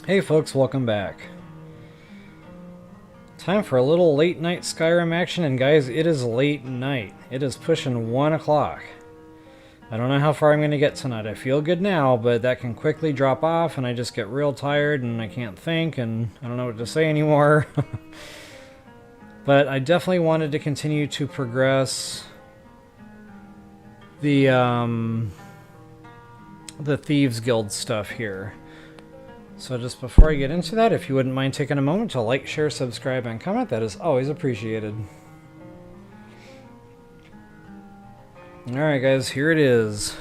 Hey folks, welcome back. Time for a little late night Skyrim action, and guys, it is late night. It is pushing 1 o'clock. I don't know how far I'm going to get tonight. I feel good now, but that can quickly drop off and I just get real tired and I can't think and I don't know what to say anymore. But I definitely wanted to continue to progress the Thieves Guild stuff here. So just before I get into that, if you wouldn't mind taking a moment to like, share, subscribe, and comment, that is always appreciated. Alright guys, here it is.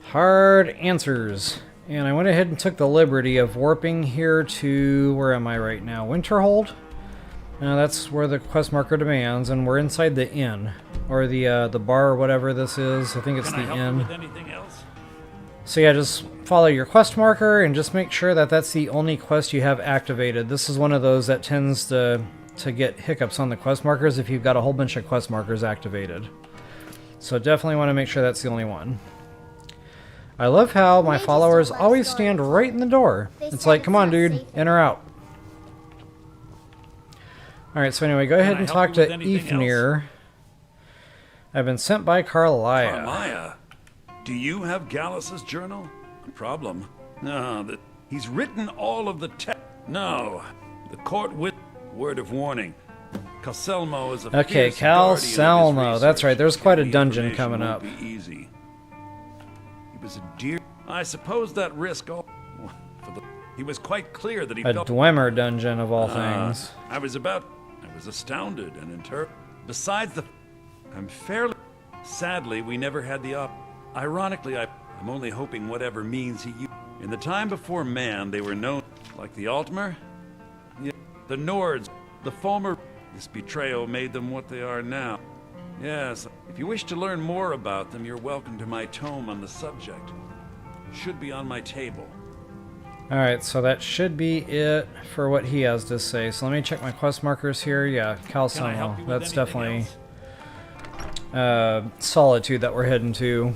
Hard answers. And I went ahead and took the liberty of warping here to, where am I right now? Winterhold? That's where the quest marker demands, and we're inside the inn. Or the bar or whatever this is. I think it's the inn. With anything else? So yeah, just follow your quest marker and just make sure that that's the only quest you have activated. This is one of those that tends to get hiccups on the quest markers if you've got a whole bunch of quest markers activated. So definitely want to make sure that's the only one. I love how my followers always stand right in the door. It's like, come on dude, in or out. Alright, so anyway, go ahead and talk to Enthir. I've been sent by Karliah. Karliah? Do you have Gallus's journal? Problem? No, he's written all of the text. No, the court with word of warning. Calcelmo is a okay, Calcelmo. That's right. There's quite a dungeon coming up. Be easy. He was a dear. I suppose that risk. He was quite clear that he felt. Dwemer dungeon of all things. I was astounded and interpreted. Besides I'm fairly. Sadly, we never had the op. Ironically, I'm only hoping whatever means he used. In the time before man, they were known like the Altmer, the Nords, the Falmer. This betrayal made them what they are now. Yes, if you wish to learn more about them, you're welcome to my tome on the subject. Should be on my table. Alright, so that should be it for what he has to say. So let me check my quest markers here. Yeah, Calcelmo. That's definitely Solitude that we're heading to.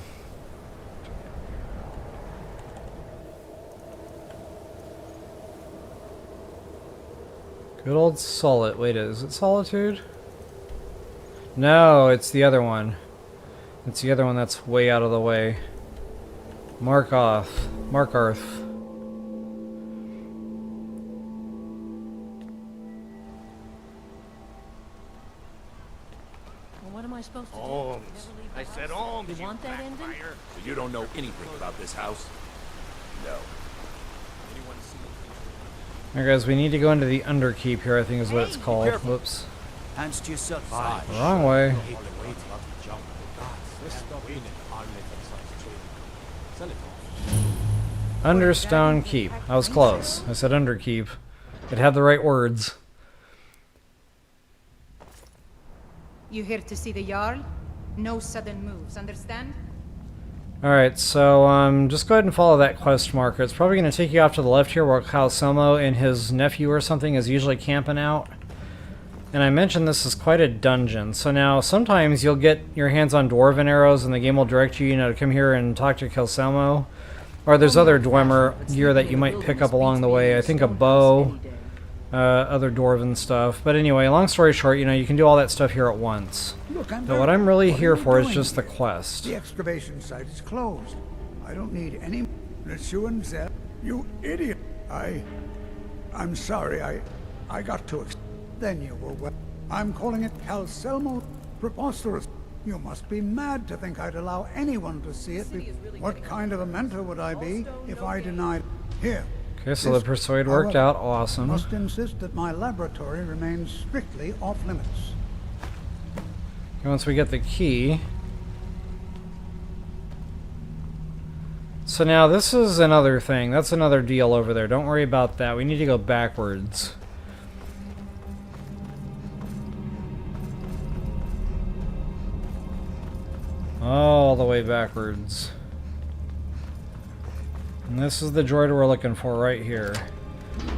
Good old Solid. Wait, is it Solitude? No, it's the other one. It's the other one that's way out of the way. Markarth. Well, what am I supposed to do? Alms. I said alms. You want that ending? So you don't know anything about this house? No. Anyone see? Alright guys, we need to go into the Underkeep here, I think is what it's called. Whoops. Hands to yourself. Wrong way. Understone Keep. I was close. I said Underkeep. It had the right words. You here to see the Jarl? No sudden moves, understand? Alright, so just go ahead and follow that quest marker. It's probably going to take you off to the left here where Calcelmo and his nephew or something is usually camping out. And I mentioned this is quite a dungeon. So now sometimes you'll get your hands on dwarven arrows and the game will direct you, to come here and talk to Calcelmo. Or there's other Dwemer gear that you might pick up along the way. I think a bow, other dwarven stuff. But anyway, long story short, you can do all that stuff here at once. Look, But what I'm really here for is just the quest. The excavation site is closed. I don't need any. It's you and Zeb. You idiot. I'm sorry. I got to. Then you were well. I'm calling it Calcelmo. Preposterous. You must be mad to think I'd allow anyone to see it. What kind of a mentor would I be if I denied? Here. Okay, so the persuade worked out. Awesome. Must insist that my laboratory remains strictly off limits. Okay, once we get the key. So now this is another thing. That's another deal over there. Don't worry about that. We need to go backwards. All the way backwards. And this is the droid we're looking for right here.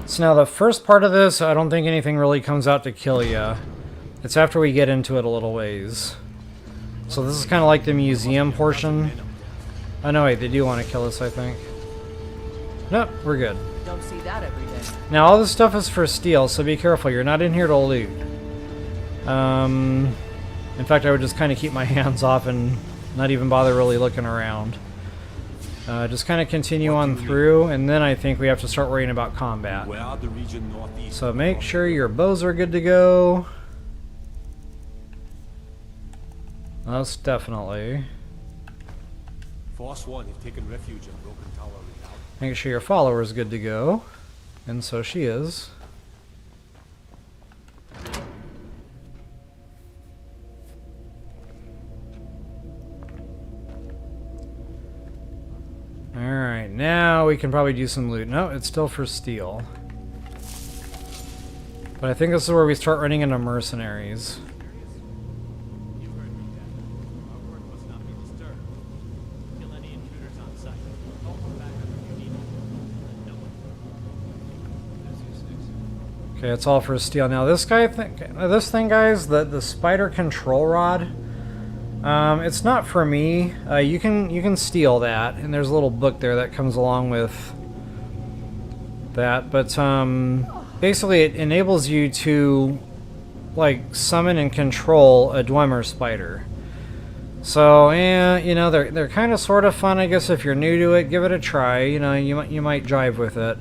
So now the first part of this, I don't think anything really comes out to kill ya. It's after we get into it a little ways. So this is kind of like the museum portion. Oh no, wait, they do want to kill us, I think. Nope, we're good. Don't see that every day. Now all this stuff is for steal, so be careful. You're not in here to loot. In fact, I would just kind of keep my hands off and not even bother really looking around. Just kind of continue on through, and then I think we have to start worrying about combat. Where are the region northeast? So make sure your bows are good to go. Most definitely. Forsworn have taken refuge in Broken Tower Redoubt. Make sure your follower's good to go. And so she is. Alright, now we can probably do some loot. No, it's still for steal. But I think this is where we start running into mercenaries. You heard me, Dad. Our work must not be disturbed. Kill any intruders on sight. Call for backup if you need it. No one. As you six. Okay, it's all for steal. Now this guy, this thing, guys, the spider control rod. It's not for me. You can steal that, and there's a little book there that comes along with that. But basically, it enables you to like summon and control a Dwemer spider. So, you know, they're kind of sort of fun, I guess. If you're new to it, give it a try. You know, you might jive with it.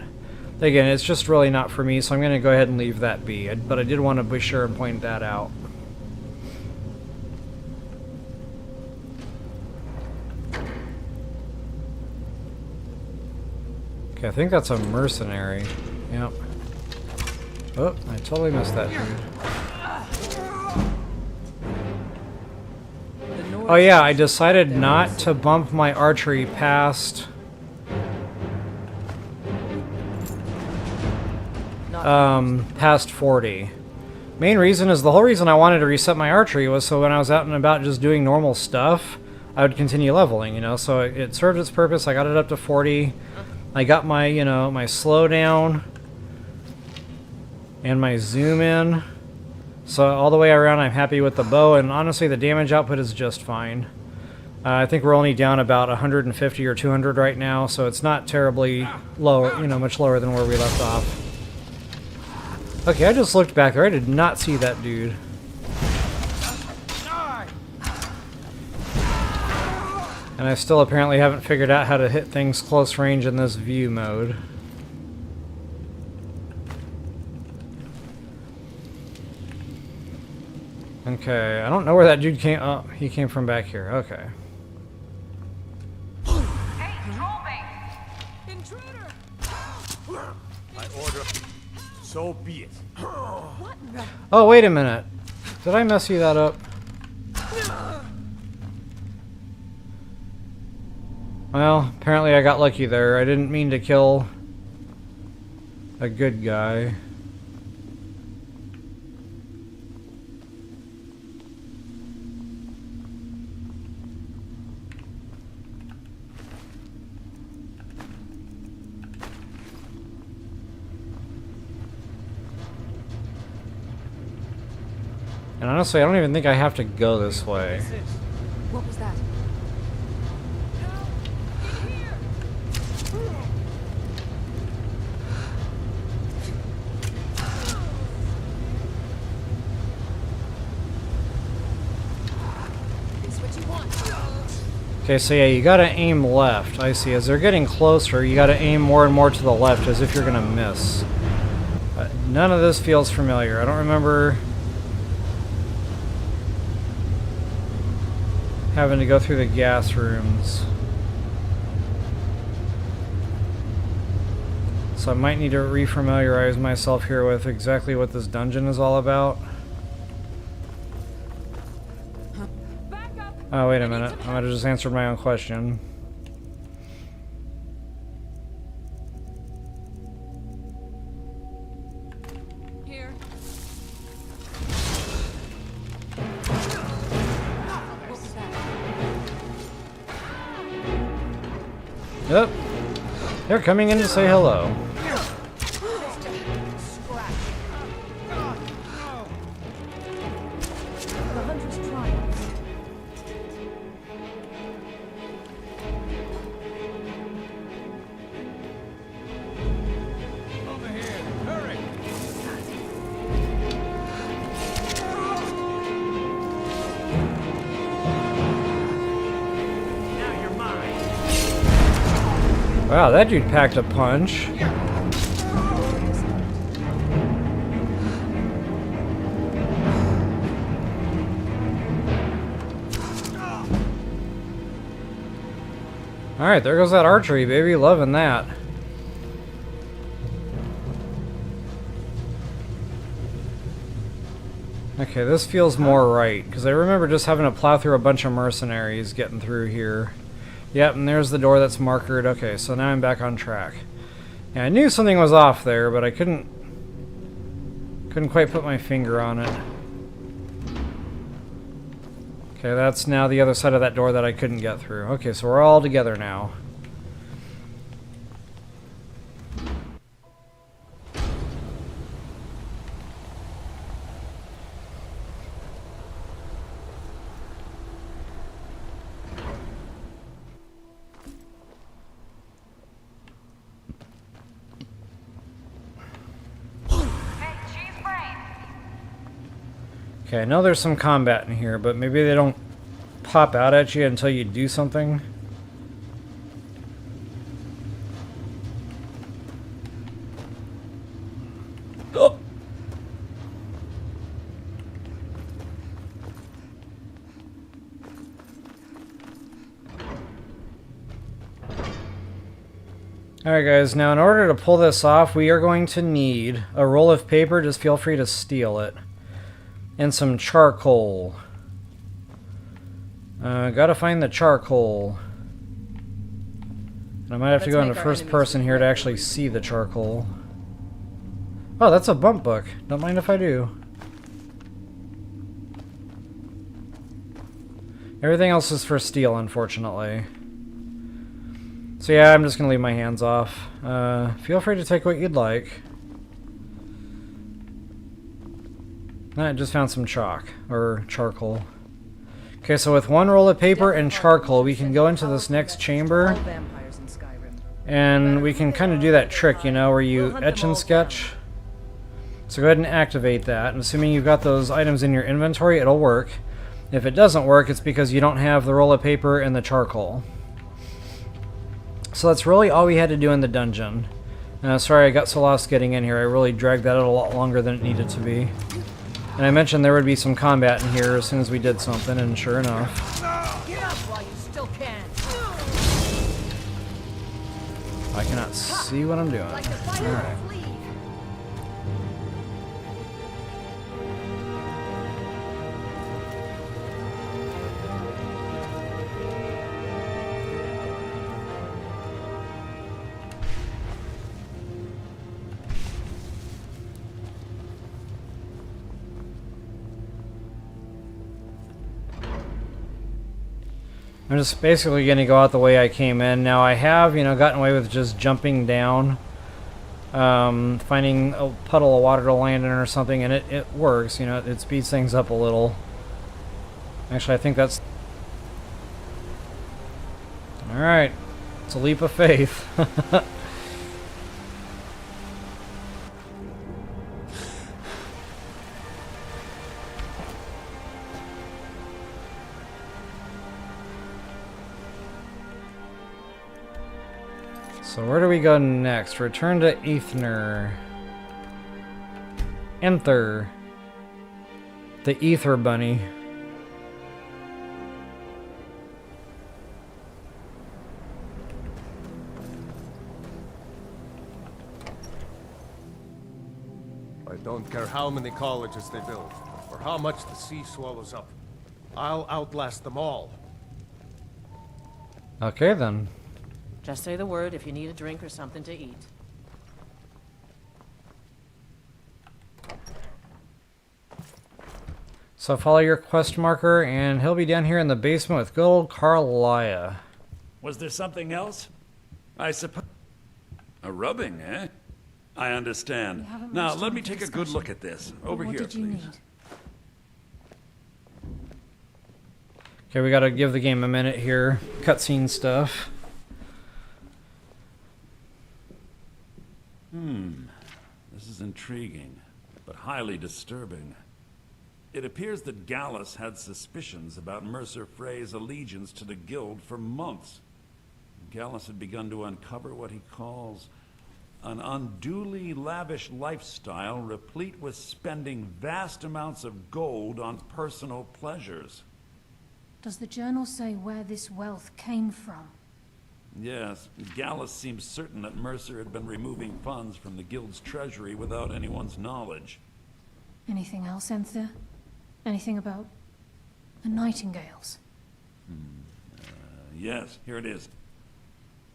Again, it's just really not for me, so I'm going to go ahead and leave that be. But I did want to be sure and point that out. Okay, I think that's a mercenary. Yep. Oh, I totally missed that dude. Oh yeah, I decided not to bump my archery past past 40. Main reason is the whole reason I wanted to reset my archery was so when I was out and about just doing normal stuff, I would continue leveling, you know, so it served its purpose. I got it up to 40. I got my, you know, my slowdown and my zoom in. So all the way around I'm happy with the bow, and honestly the damage output is just fine. I think we're only down about 150 or 200 right now, so it's not terribly low, you know, much lower than where we left off. Okay, I just looked back there. I did not see that dude. And I still apparently haven't figured out how to hit things close range in this view mode. Okay, I don't know where that dude came. Oh, he came from back here. Okay. I order. So be it. Oh, wait a minute. Did I mess you that up? Well, apparently I got lucky there. I didn't mean to kill a good guy. And honestly, I don't even think I have to go this way. What was that? Okay, so yeah, you gotta aim left. I see. As they're getting closer, you gotta aim more and more to the left as if you're gonna miss. None of this feels familiar. I don't remember having to go through the gas rooms. So I might need to refamiliarize myself here with exactly what this dungeon is all about. Oh, wait a minute. I might have just answered my own question. Here. What was that? Yep. They're coming in to say hello. The hunter's triumphs. Wow, that dude packed a punch. Alright, there goes that archery, baby. Loving that. Okay, this feels more right, because I remember just having to plow through a bunch of mercenaries getting through here. Yep, and there's the door that's markered. Okay, so now I'm back on track. Yeah, I knew something was off there, but I couldn't quite put my finger on it. Okay, that's now the other side of that door that I couldn't get through. Okay, so we're all together now. Okay, I know there's some combat in here, but maybe they don't pop out at you until you do something. Oh! Alright guys, now in order to pull this off, we are going to need a roll of paper. Just feel free to steal it. And some charcoal. Gotta find the charcoal. And I might have to go into first person here to actually see the charcoal. Oh, that's a bump book. Don't mind if I do. Everything else is for steal, unfortunately. So yeah, I'm just gonna leave my hands off. Feel free to take what you'd like. I just found some chalk, or charcoal. Okay, so with one roll of paper and charcoal, we can go into this next chamber. And we can kind of do that trick, you know, where you etch and sketch. So go ahead and activate that. And assuming you've got those items in your inventory, it'll work. If it doesn't work, it's because you don't have the roll of paper and the charcoal. So that's really all we had to do in the dungeon. Sorry I got so lost getting in here. I really dragged that out a lot longer than it needed to be. And I mentioned there would be some combat in here as soon as we did something, and sure enough. Get up while you still can. I cannot see what I'm doing. Alright. I'm just basically going to go out the way I came in. Now I have, you know, gotten away with just jumping down, finding a puddle of water to land in or something, and it works, you know, it speeds things up a little. Actually, I think that's... Alright, it's a leap of faith. So where do we go next? Return to Enthir. Enthir. The Ether Bunny. I don't care how many colleges they build, or how much the sea swallows up. I'll outlast them all. Okay then. Just say the word if you need a drink or something to eat. So follow your quest marker, and he'll be down here in the basement with good old Karliah. Was there something else? I suppose... A rubbing, eh? I understand. Now, let me take a good look at this. Over here, please. Okay, we gotta give the game a minute here. Cutscene stuff. This is intriguing, but highly disturbing. It appears that Gallus had suspicions about Mercer Frey's allegiance to the Guild for months. Gallus had begun to uncover what he calls an unduly lavish lifestyle replete with spending vast amounts of gold on personal pleasures. Does the journal say where this wealth came from? Yes, Gallus seems certain that Mercer had been removing funds from the guild's treasury without anyone's knowledge. Anything else, Enthir? Anything about the Nightingales? Yes, here it is.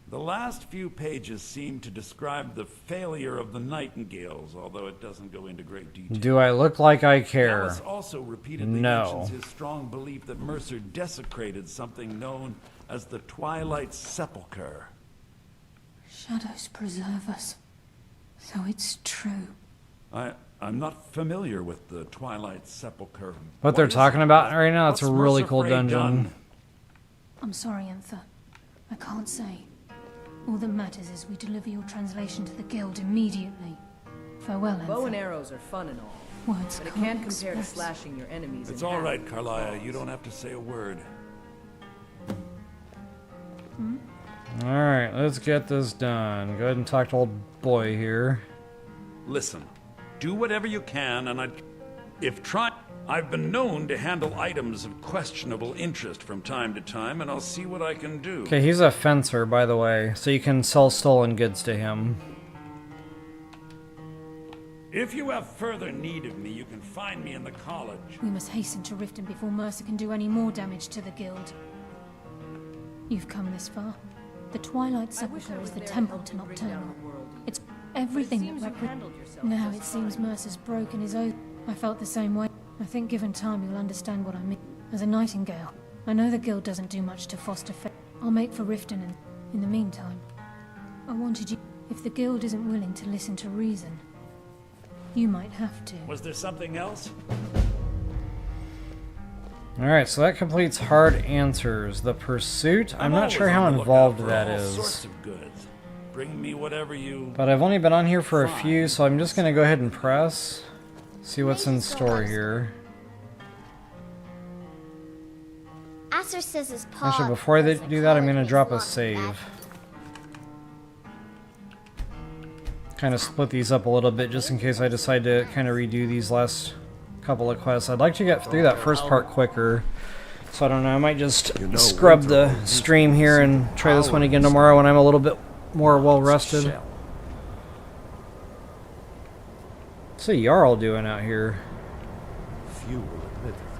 The last few pages seem to describe the failure of the Nightingales, although it doesn't go into great detail. Do I look like I care? Gallus also repeatedly mentions his strong belief that Mercer desecrated something known as the Twilight Sepulchre. Shadows preserve us. So it's true. I'm not familiar with the Twilight Sepulchre. What they're talking about right now, it's a What's really Mercer cool Frey dungeon. done? I'm sorry, Enthir. I can't say. All that matters is we deliver your translation to the guild immediately. Farewell, Enthir. Bow and arrows are fun and all, Words but it can't can't compare to express. slashing your enemies It's in all half right, with Karliah. You claws. don't have to say a word. Alright, let's get this done. Go ahead and talk to old boy here. Listen, do whatever you can, and I've been known to handle items of questionable interest from time to time, and I'll see what I can do. Okay, he's a fencer, by the way, so you can sell stolen goods to him. If you have further need of me, you can find me in the college. We must hasten to Riften before Mercer can do any more damage to the guild. You've come this far. The Twilight Sepulchre is the temple to Nocturnal. It's everything seems that you've handled yourself Now just it seems fine. Mercer's broken his oath. I felt the same way. I think given time you'll understand what I mean. As a Nightingale, I know the guild doesn't do much to foster faith. I'll make for Riften and, in the meantime, I wanted you... If the guild isn't willing to listen to reason, you might have to. Was there something else? Alright, so that completes hard answers. The pursuit, I'm not always sure how on the lookout involved for that all is. sorts of goods. Bring me whatever you... But I've only been on here for a few, so I'm just going to go ahead and press. See what's in store here. Asser says his paw. Actually, before they was the do that, I'm color going to he's drop a lost save. back. Kind of split these up a little bit just in case I decide to kind of redo these last couple of quests. I'd like to get through that first part quicker. So I don't know, I might just scrub the stream here and try this one again tomorrow when I'm a little bit more well rested. What's a Jarl doing out here? Few will admit it,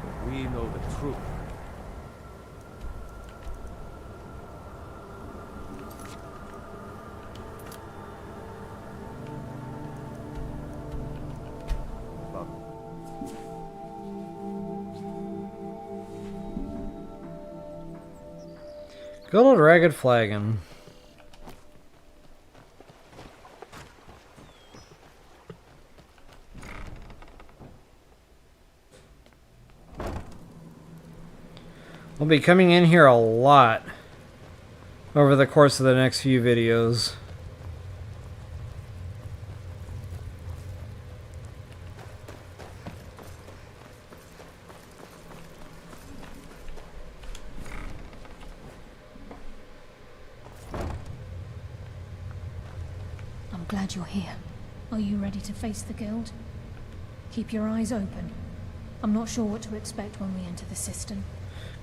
but we know the truth. Good old ragged Flaggon. We'll be coming in here a lot over the course of the next few videos. I'm glad you're here. Are you ready to face the guild? Keep your eyes open. I'm not sure what to expect when we enter the system.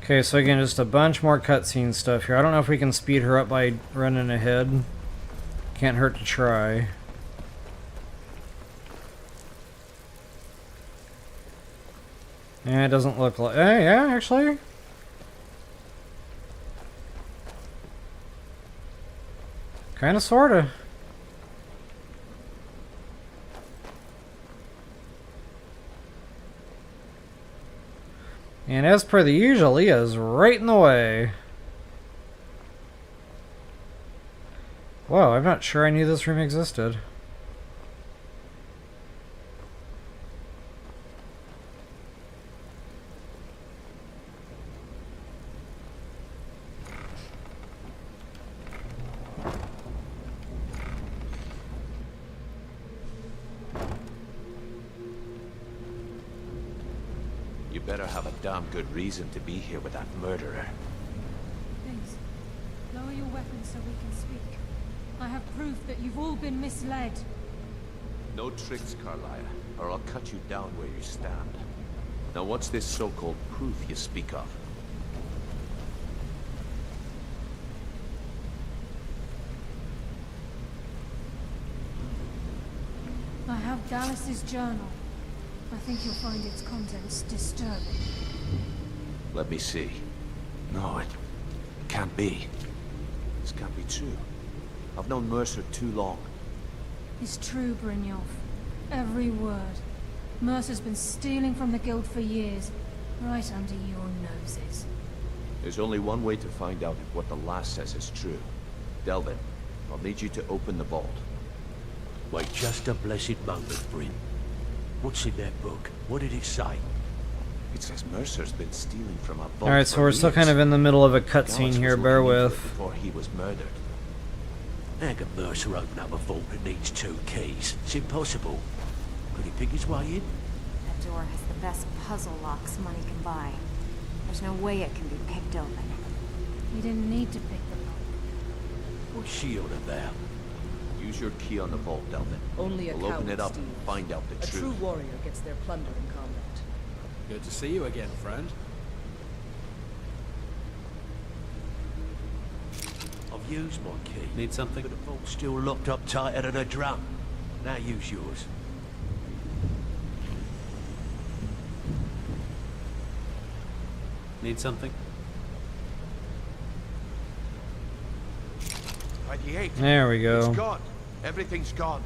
Okay, so again, just a bunch more cutscene stuff here. I don't know if we can speed her up by running ahead. Can't hurt to try. Yeah, it doesn't look like... yeah, actually. Kinda, sorta. And as per the usual, Leah's right in the way. Whoa, I'm not sure I knew this room existed. You better have a damn good reason to be here with that murderer. Thanks. Lower your weapons so we can speak. I have proof that you've all been misled. No tricks, Karliah, or I'll cut you down where you stand. Now what's this so-called proof you speak of? I have Dallas's journal. I think you'll find its contents disturbing. Let me see. No, it can't be. This can't be true. I've known Mercer too long. It's true, Brynjolf. Every word. Mercer's been stealing from the guild for years, right under your noses. There's only one way to find out if what the lass says is true. Delvin, I'll need you to open the vault. Wait just a blessed moment, Bryn. What's in that book? What did it say? It says Mercer's been stealing from our vault. Alright, so we're still kind of in the middle of a cutscene here, bear with. Before he was murdered. How can Mercer open up a vault that needs 2 keys? It's impossible. Could he pick his way in? That door has the best puzzle locks money can buy. There's no way it can be picked open. You didn't need to pick the lock. What's she on about? Use your key on the vault, Delvin. Only a we'll open coward, it up Steve. and find out the A truth. true warrior gets their plunder in combat. Good to see you again, friend. I've used my key. Need something? But the vault's still locked up tighter than a drum. Now use yours. Need something? By the 8th. There we go. It's gone. Everything's gone.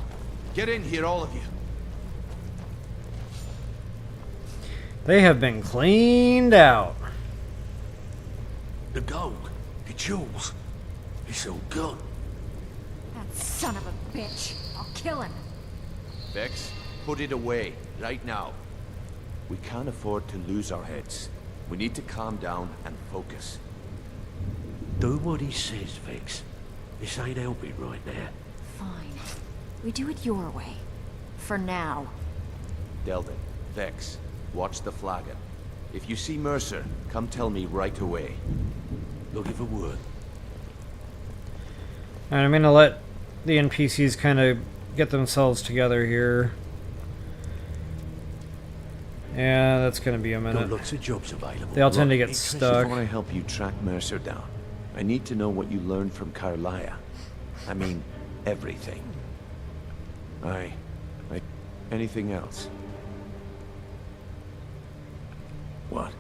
Get in here, all of you. They have been cleaned out. The gold. The jewels. It's all gone. That son of a bitch. I'll kill him. Vex, put it away, right now. We can't afford to lose our heads. We need to calm down and focus. Do what he says, Vex. This ain't helping right now. Fine. We do it your way. For now. Delvin, Vex, watch the Flaggon. If you see Mercer, come tell me right away. Looking for word. And I'm gonna let the NPCs kind of get themselves together here. Yeah, that's gonna be a Got minute. lots of jobs available. They all tend to get Interested? If I stuck. want to help you track Mercer down, I need to know what you learned from Karliah. I mean, everything. Anything else? What?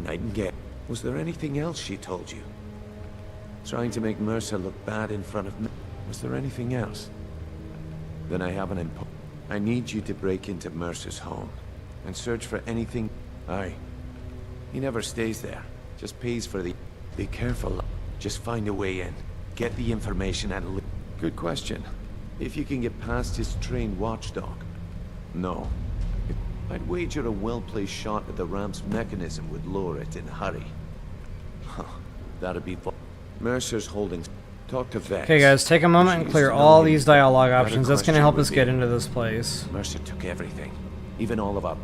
Nightingale? Was there anything else she told you? Trying to make Mercer look bad in front of me? Was there anything else? Then I have an impo- I need you to break into Mercer's home and search for anything. Aye. He never stays there. Just pays for the... Be careful. Just find a way in. Get the information and... Good question. If you can get past his trained watchdog. No. I'd wager a well-placed shot at the ramp's mechanism would lower it in a hurry. Huh. That'd be fun. Mercer's holding... Talk to Vex. Okay guys, take a moment and clear all these dialogue options. That's gonna help us get into this place. Mercer took everything. Even all of our...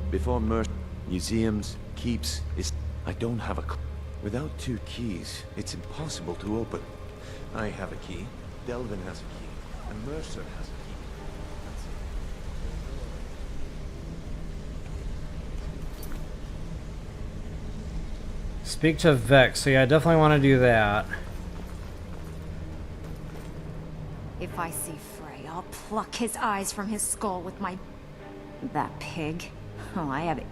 Before Mercer... Museums, keeps, is... I don't have a... Without 2 keys, it's impossible to open. I have a key, Delvin has a key, and Mercer has a key. That's it. Speak to Vex. So yeah, I definitely want to do that. If I see Frey, I'll pluck his eyes from his skull with my... That pig. Oh, I have it.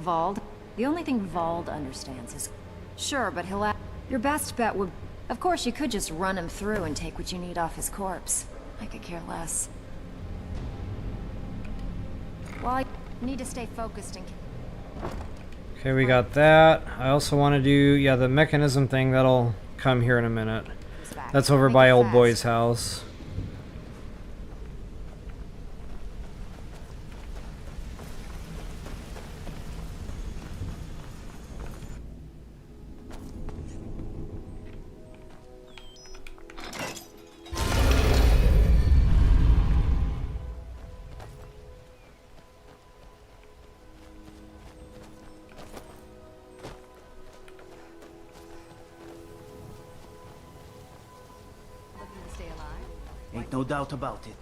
Vald. The only thing Vald understands is... Sure, but he'll... Your best bet would... Of course, you could just run him through and take what you need off his corpse. I could care less. Well, I need to stay focused and... Okay, we got that. I also want to do, yeah, the mechanism thing. That'll come here in a minute. That's over by old boy's house. No doubt about it.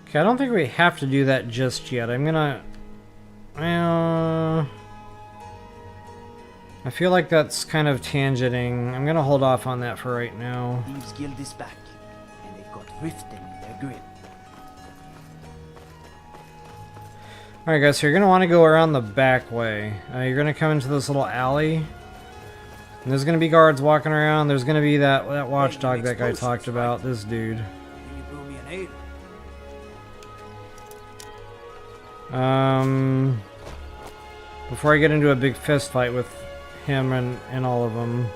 Okay, I don't think we have to do that just yet. I'm gonna... I feel like that's kind of tangenting. I'm gonna hold off on that for right now. Thieves Guild is back, and they've got Riften in their grip. Alright guys, so you're gonna want to go around the back way. You're gonna come into this little alley. And there's gonna be guards walking around. There's gonna be that watchdog that guy talked about. This dude. Can you brew me an ale? Before I get into a big fist fight with him and all of them.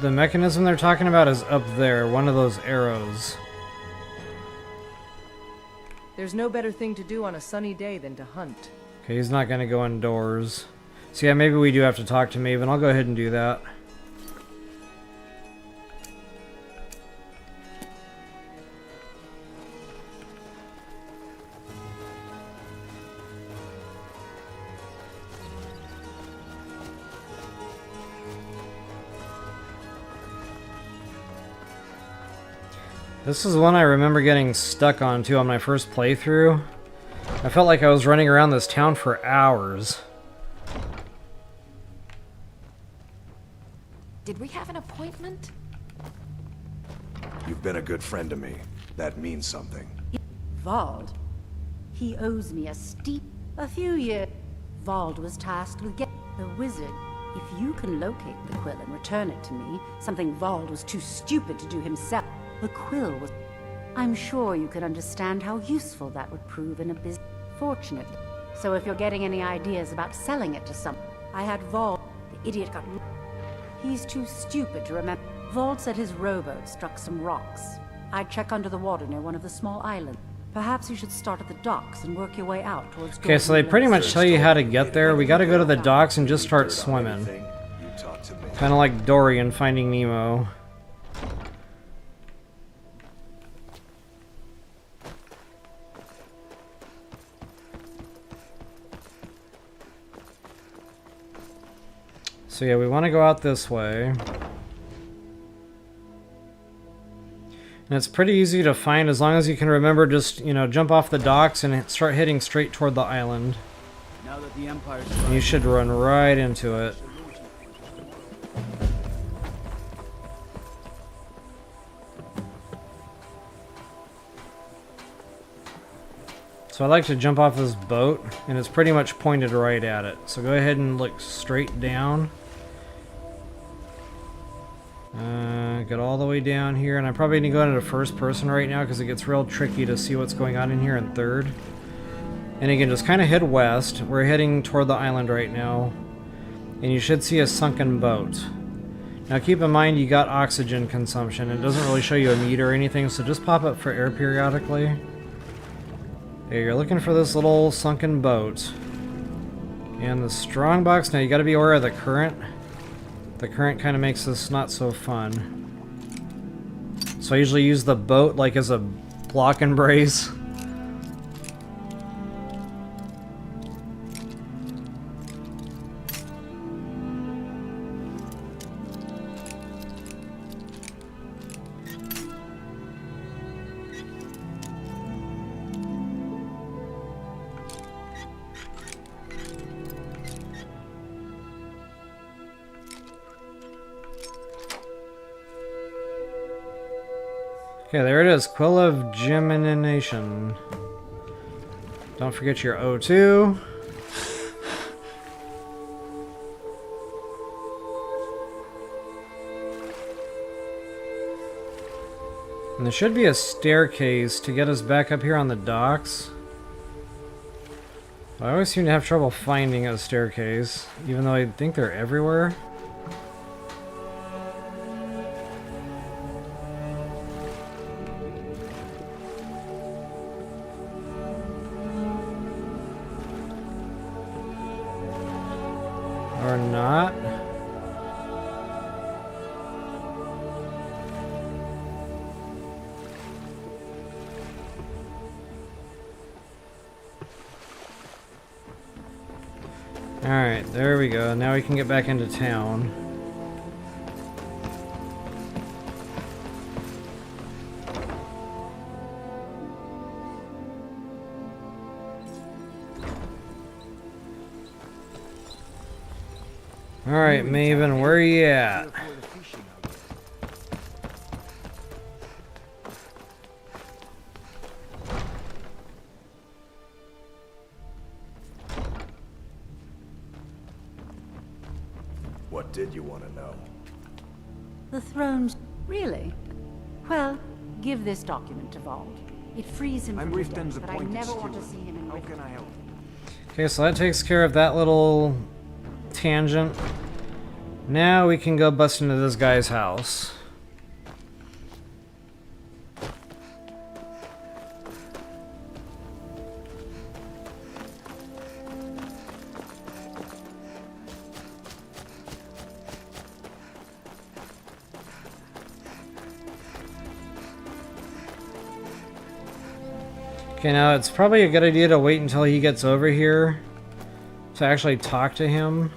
The mechanism they're talking about is up there, one of those arrows. There's no better thing to do on a sunny day than to hunt. Okay, he's not gonna go indoors. So yeah, maybe we do have to talk to Maven. I'll go ahead and do that. This is one I remember getting stuck on too on my first playthrough. I felt like I was running around this town for hours. Did we have an appointment? You've been a good friend to me. That means something. Vald? He owes me a few years. Vald was tasked with getting the wizard. If you can locate the quill and return it to me, something Vald was too stupid to do himself. The quill was... I'm sure you can understand how useful that would prove in a business. Fortunately. So if you're getting any ideas about selling it to someone, I had Vald. The idiot got... He's too stupid to remember. Vald said his rowboat struck some rocks. I'd check under the water near one of the small islands. Perhaps you should start at the docks and work your way out towards... Okay, so they pretty much tell you how to get there. We gotta go to the docks and just start swimming. Kinda like Dory in Finding Nemo. So yeah, we want to go out this way. And it's pretty easy to find as long as you can remember just, you know, jump off the docks and start heading straight toward the island. Now that the Empire's... And you should run right into it. So I like to jump off this boat, and it's pretty much pointed right at it. So go ahead and look straight down. Get all the way down here, and I'm probably going to go into first person right now because it gets real tricky to see what's going on in here in third. And again, just kind of head west. We're heading toward the island right now, and you should see a sunken boat. Now keep in mind you got oxygen consumption. It doesn't really show you a meter or anything, so just pop up for air periodically. Okay, you're looking for this little sunken boat. And the strongbox, now you got to be aware of the current. The current kind of makes this not so fun. So I usually use the boat like as a block and brace. Okay, there it is. Quill of Gemination. Don't forget your O2. And there should be a staircase to get us back up here on the docks. I always seem to have trouble finding a staircase, even though I think they're everywhere. Or not. Alright, there we go. Now we can get back into town. Alright, Maven, where are you at? What did you want to know? The throne's... Really? Well, give this document to Vald. It frees him from the debt, but I never want to see him in How can I help? Okay, so that takes care of that little tangent. Now we can go bust into this guy's house. Okay, now it's probably a good idea to wait until he gets over here to actually talk to him.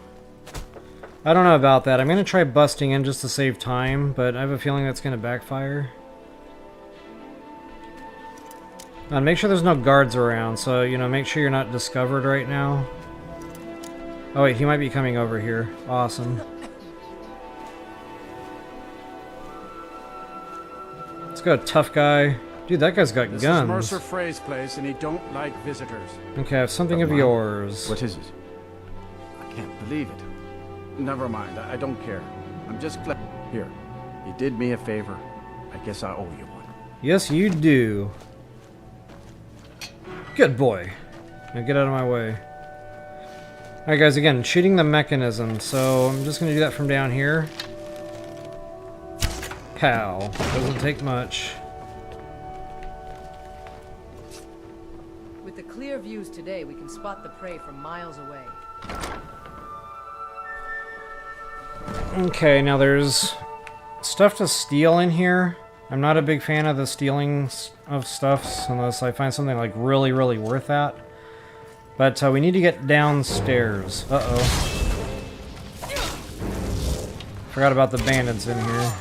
I don't know about that. I'm going to try busting in just to save time, but I have a feeling that's going to backfire. And make sure there's no guards around, so, you know, make sure you're not discovered right now. Oh wait, he might be coming over here. Awesome. Let's go, tough guy. Dude, that guy's got This guns. is Mercer Frey's place, and he don't like visitors. Okay, I have something of yours. What is it? I can't believe it. Never mind, I don't care. I'm just glad. Here, you did me a favor. I guess I owe you one. Yes, you do. Good boy. Now get out of my way. Alright guys, again, shooting the mechanism. So I'm just going to do that from down here. Pow. Doesn't take much. With the clear views today, we can spot the prey from miles away. Okay, now there's stuff to steal in here. I'm not a big fan of the stealing of stuff unless I find something like really, really worth that. But we need to get downstairs. Uh-oh. Forgot about the bandits in here.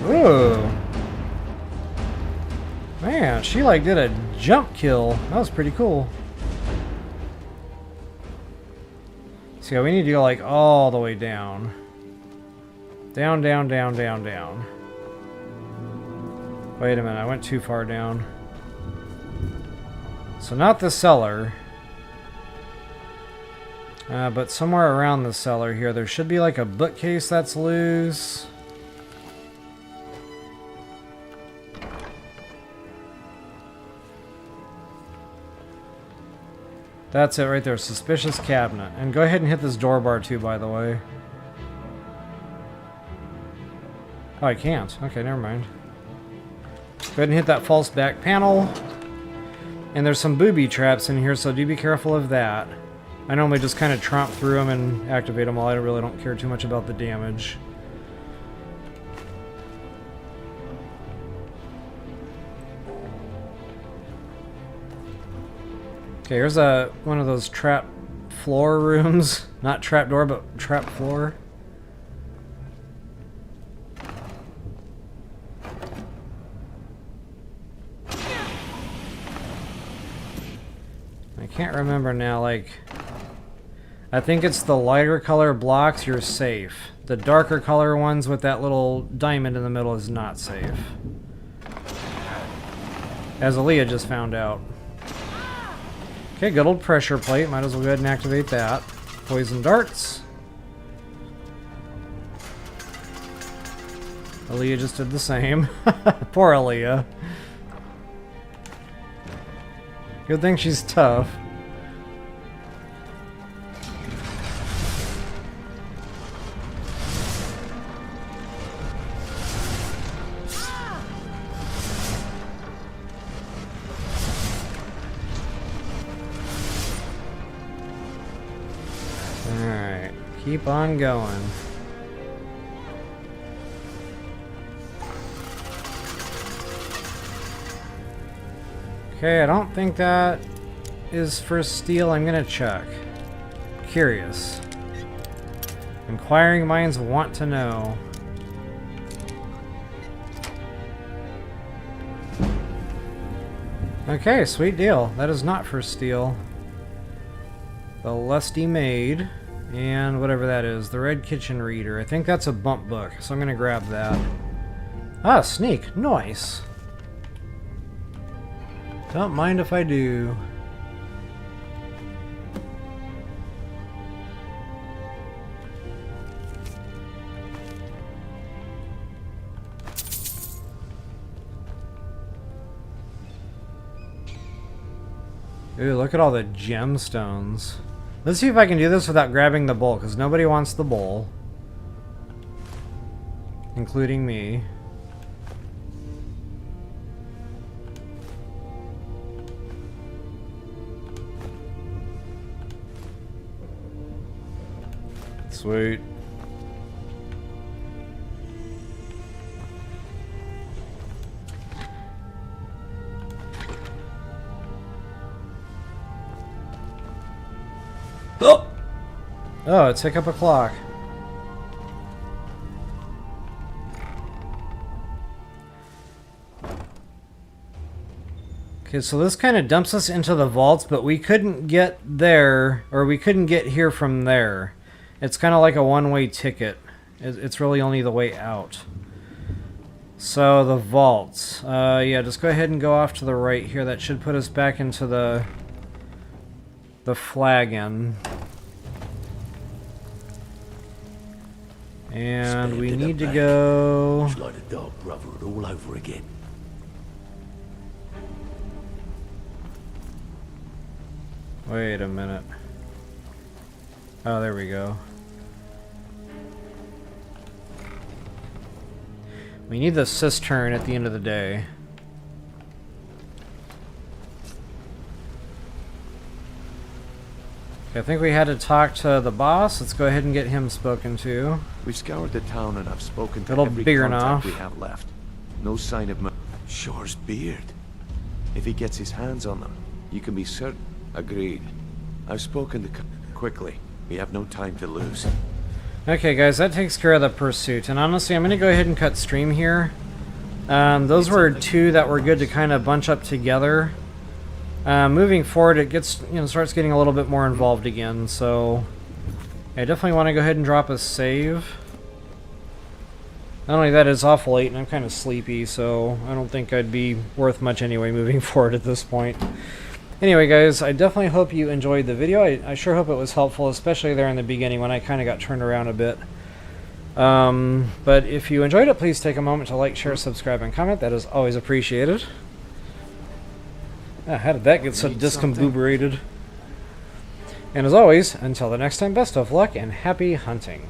Whoa. Man, she like did a jump kill. That was pretty cool. So yeah, we need to go like all the way down. Down, down, down, down, down. Wait a minute, I went too far down. So not the cellar. But somewhere around the cellar here, there should be like a bookcase that's loose. That's it right there, suspicious cabinet. And go ahead and hit this door bar too, by the way. Oh, I can't. Okay, never mind. Go ahead and hit that false back panel. And there's some booby traps in here, so do be careful of that. I normally just kind of tromp through them and activate them, while I really don't care too much about the damage. Okay, here's one of those trap floor rooms. Not trap door, but trap floor. I can't remember now, like... I think it's the lighter color blocks, you're safe. The darker color ones with that little diamond in the middle is not safe. As Aaliyah just found out. Okay, good old pressure plate. Might as well go ahead and activate that. Poison darts. Aaliyah just did the same. Poor Aaliyah. Good thing she's tough. Keep on going. Okay, I don't think that is for steel. I'm gonna check. Curious. Inquiring minds want to know. Okay, sweet deal. That is not for steel. The Lusty Maid, and whatever that is. The Red Kitchen Reader. I think that's a bump book, so I'm gonna grab that. Ah, sneak. Nice. Don't mind if I do. Ooh, look at all the gemstones. Let's see if I can do this without grabbing the bowl, because nobody wants the bowl. Including me. Sweet. Oh, it's hiccup o'clock. Okay, so this kind of dumps us into the vaults, but we couldn't get there, or we couldn't get here from there. It's kind of like a one-way ticket. It's really only the way out. So, the vaults. Yeah, just go ahead and go off to the right here. That should put us back into the Flaggon. And we need to go... It's like the Dark Brotherhood all over again. Wait a minute. Oh, there we go. We need the cistern at the end of the day. I think we had to talk to the boss. Let's go ahead and get him spoken to. We've scoured the town and I've spoken to Little every bigger contact enough. we have left. No sign of Shore's beard. If he gets his hands on them, you can be certain. Agreed. I've spoken to quickly. We have no time to lose. Okay, guys, that takes care of the pursuit. And honestly, I'm going to go ahead and cut stream here. Those were two that were good to kind of bunch up together. Moving forward, it gets, starts getting a little bit more involved again, so I definitely want to go ahead and drop a save. Not only that, it's awful late and I'm kind of sleepy, so I don't think I'd be worth much anyway moving forward at this point. Anyway, guys, I definitely hope you enjoyed the video. I sure hope it was helpful, especially there in the beginning when I kind of got turned around a bit. But if you enjoyed it, please take a moment to like, share, subscribe, and comment. That is always appreciated. Ah, how did that get so discombobulated? And as always, until the next time, best of luck and happy hunting.